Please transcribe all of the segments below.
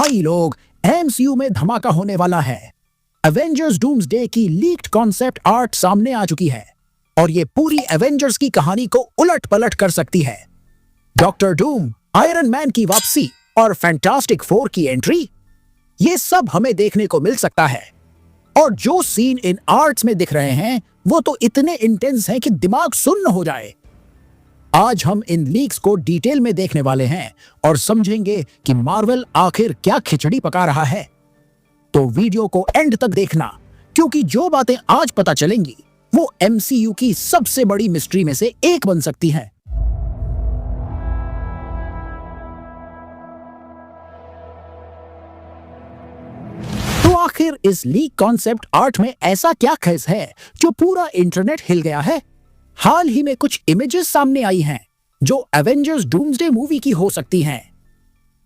भाई लोग, एमसीयू में धमाका होने वाला है। एवेंजर्स डूम्सडे की लीक्ड कॉन्सेप्ट आर्ट सामने आ चुकी है और ये पूरी एवेंजर्स की कहानी को उलट पलट कर सकती है। डॉक्टर डूम, आयरन मैन की वापसी और फैंटास्टिक फोर की एंट्री, ये सब हमें देखने को मिल सकता है। और जो सीन इन आर्ट्स में दिख रहे हैं वो तो इतने इंटेंस हैं कि दिमाग सुन्न हो जाए। आज हम इन लीक्स को डिटेल में देखने वाले हैं और समझेंगे कि मार्वल आखिर क्या खिचड़ी पका रहा है। तो वीडियो को एंड तक देखना, क्योंकि जो बातें आज पता चलेंगी वो एमसीयू की सबसे बड़ी मिस्ट्री में से एक बन सकती हैं। तो आखिर इस लीक कॉन्सेप्ट आर्ट में ऐसा क्या खास है जो पूरा इंटरनेट हिल गया है? हाल ही में कुछ इमेजेस सामने आई हैं जो एवेंजर्स डूम्सडे मूवी की हो सकती हैं।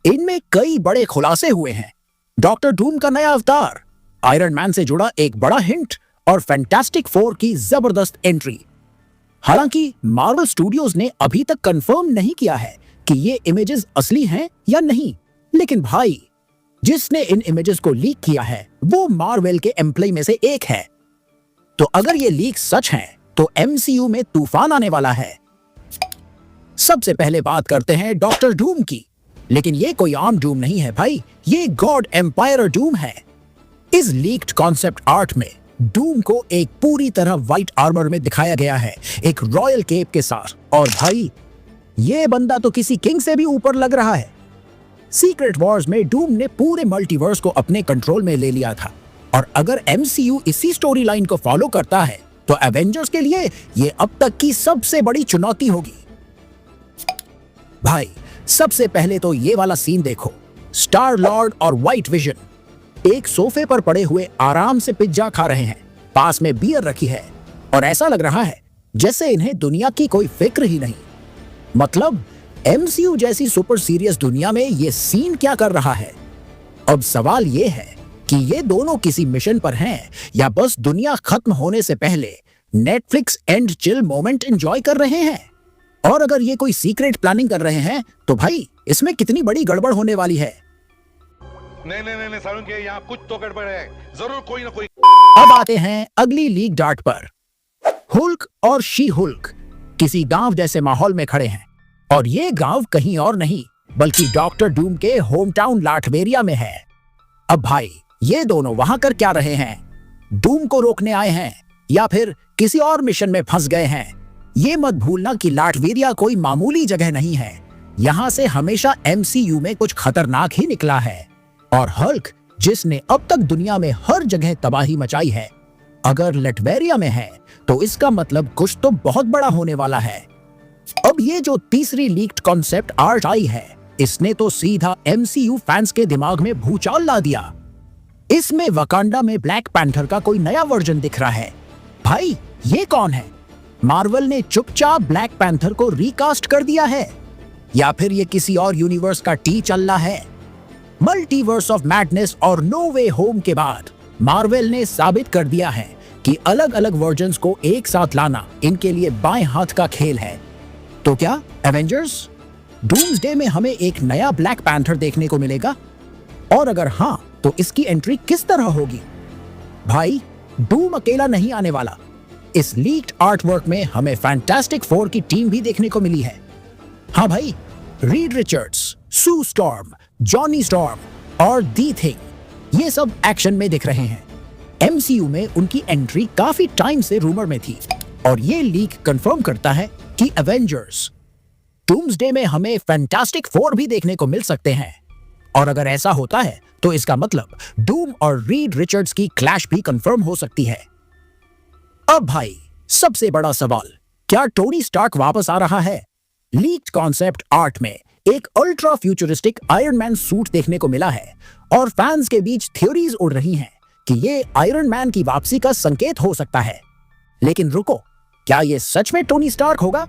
इनमें कई बड़े खुलासे हुए हैं। डॉक्टर डूम का नया अवतार, आयरन मैन से जुड़ा एक बड़ा हिंट और फैंटास्टिक फोर की जबरदस्त एंट्री। हालांकि मार्वल स्टूडियोज ने अभी तक कंफर्म नहीं किया है कि ये इमेजेस असली हैं या नहीं, लेकिन भाई जिसने इन इमेजेस को लीक किया है वो मार्वल के एम्प्लॉय में से एक है। तो अगर ये लीक सच हैं तो एमसीयू में तूफान आने वाला है। सबसे पहले बात करते हैं डॉक्टर डूम की, लेकिन ये कोई आम डूम नहीं है भाई, ये गॉड एम्पायर डूम है। इस लीक्ड कॉन्सेप्ट आर्ट में डूम को एक पूरी तरह व्हाइट आर्मर में दिखाया गया है, एक रॉयल केप के साथ। और भाई ये बंदा तो किसी किंग से भी ऊपर लग रहा है। सीक्रेट वॉर्स में डूम ने पूरे मल्टीवर्स को अपने कंट्रोल में ले लिया था, और अगर एमसीयू इसी स्टोरी लाइन को फॉलो करता है तो एवेंजर्स के लिए ये अब तक की सबसे बड़ी चुनौती होगी। भाई सबसे पहले तो ये वाला सीन देखो। स्टार लॉर्ड और व्हाइट विजन एक सोफे पर पड़े हुए आराम से पिज्जा खा रहे हैं, पास में बियर रखी है और ऐसा लग रहा है जैसे इन्हें दुनिया की कोई फिक्र ही नहीं। मतलब एमसीयू जैसी सुपर सीरियस दुनिया में ये सीन क्या कर रहा है? अब सवाल ये है कि ये दोनों किसी मिशन पर हैं या बस दुनिया खत्म होने से पहले Netflix and chill moment enjoy कर रहे हैं। और अगर ये कोई सीक्रेट प्लानिंग कर रहे हैं तो भाई इसमें कितनी बड़ी गड़बड़ होने वाली है। नहीं सारुण के यहाँ कुछ तो गड़बड़ है, जरूर कोई ना कोई। अब आते हैं अगली लीक डार्ट पर। हुल्क और शी हुल्क किसी गांव जैसे माहौल में खड़े हैं, और ये गांव कहीं और नहीं बल्कि डॉक्टर डूम के होम टाउन लाटवेरिया में है। अब भाई ये दोनों वहां कर क्या रहे हैं? डूम को रोकने आए हैं या फिर किसी और मिशन में फंस गए हैं? ये मत भूलना कि लाटवेरिया कोई मामूली जगह नहीं है। यहाँ से हमेशा एमसीयू में कुछ खतरनाक ही निकला है। और हल्क, जिसने अब तक दुनिया में हर जगह तबाही मचाई है, अगर लाटवेरिया में है तो इसका मतलब कुछ तो बहुत बड़ा होने वाला है। अब ये जो तीसरी लीक्ड कॉन्सेप्ट आर्ट आई है, इसने तो सीधा एमसीयू फैंस के दिमाग में भूचाल ला दिया। इसमें वकांडा में ब्लैक पैंथर का कोई नया वर्जन दिख रहा है। भाई ये कौन है? मार्वल ने चुपचाप ब्लैक पैंथर को रिकास्ट कर दिया है या फिर ये किसी और यूनिवर्स का टी चल रहा है? मल्टीवर्स ऑफ मैडनेस और नो वे होम के बाद मार्वल ने साबित कर दिया है कि अलग अलग वर्जन्स को एक साथ लाना इनके लिए बाएं हाथ का खेल है। तो क्या एवेंजर्स डूम्सडे में हमें एक नया ब्लैक पैंथर देखने को मिलेगा? और अगर हाँ तो इसकी एंट्री किस तरह होगी? भाई डूम अकेला नहीं आने वाला। इस लीक्ड आर्टवर्क में हमें फैंटास्टिक फोर की टीम भी देखने को मिली है। हाँ भाई, रीड रिचर्ड्स, सू स्टॉर्म, जॉनी स्टॉर्म और दी थिंग, ये सब एक्शन में दिख रहे हैं। एमसीयू में उनकी एंट्री काफी टाइम से रूमर में थी, और ये लीक कंफर्म करता है कि एवेंजर्स डूम्सडे में हमें फैंटास्टिक फोर भी देखने को मिल सकते हैं। और अगर ऐसा होता है तो इसका मतलब डूम और रीड रिचर्ड्स की क्लैश भी कंफर्म हो सकती है। अब भाई सबसे बड़ा सवाल, क्या टोनी स्टार्क वापस आ रहा है? लीक्ड कॉन्सेप्ट आर्ट में एक ultra futuristic iron man suit देखने को मिला है, और फैंस के बीच थ्योरीज उड़ रही हैं कि ये आयरन मैन की वापसी का संकेत हो सकता है। लेकिन रुको, क्या ये सच में टोनी स्टार्क होगा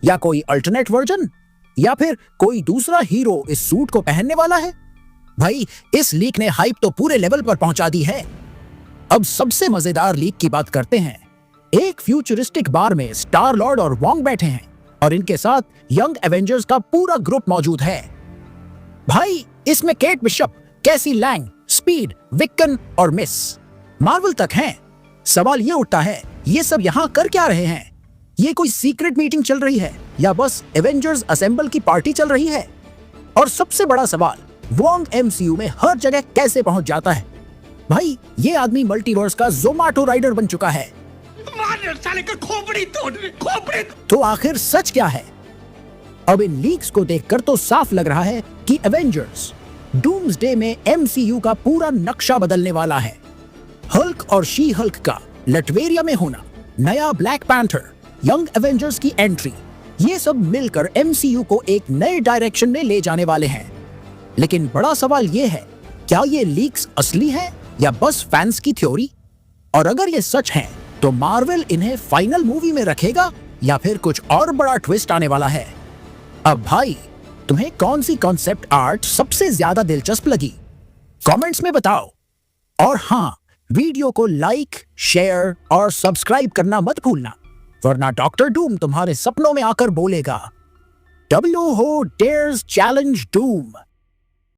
या कोई अल्टरनेट वर्जन, या फिर कोई दूसरा हीरो इस सूट को पहनने वाला है? भाई इस लीक ने हाइप तो पूरे लेवल पर पहुंचा दी है। अब सबसे मजेदार लीक की बात करते हैं। एक फ्यूचरिस्टिक बार में स्टार लॉर्ड और वोंग बैठे हैं, और इनके साथ यंग एवेंजर्स का पूरा ग्रुप मौजूद है। भाई इसमें केट बिशप, कैसी लैंग, स्पीड, विक्कन और मिस मार्वल तक हैं। सवाल ये उठता है, ये सब यहाँ कर क्या रहे हैं? ये कोई सीक्रेट मीटिंग चल रही है या बस एवेंजर्स असेंबल की पार्टी चल रही है? और सबसे बड़ा सवाल, वोंग एमसीयू में हर जगह कैसे पहुंच जाता है? भाई, ये आदमी मल्टीवर्स का ज़ोमैटो राइडर बन चुका है। साले का खोपड़ी तोड़। तो आखिर सच क्या है? अब इन लीक्स को देखकर तो साफ लग रहा है कि एवेंजर्स डूम्सडे में एमसीयू का पूरा नक्शा बदलने वाला है। हल्क और शी हल्क का लटवेरिया में होना, नया ब्लैक पैंथर, यंग एवेंजर्स की एंट्री, ये सब मिलकर एमसीयू को एक नए डायरेक्शन में ले जाने वाले हैं। लेकिन बड़ा सवाल ये है, क्या ये लीक्स असली हैं या बस फैंस की थ्योरी? और अगर ये सच है तो मार्वल इन्हें फाइनल मूवी में रखेगा या फिर कुछ और बड़ा ट्विस्ट आने वाला है? अब भाई, तुम्हें कौन सी कॉन्सेप्ट आर्ट सबसे ज्यादा दिलचस्प लगी? कमेंट्स में बताओ। और हाँ, वीडियो को लाइक, शेयर और सब्सक्राइब करना मत भूलना, वरना डॉक्टर डूम तुम्हारे सपनों में आकर बोलेगा, W हो डेयर्स चैलेंज डूम।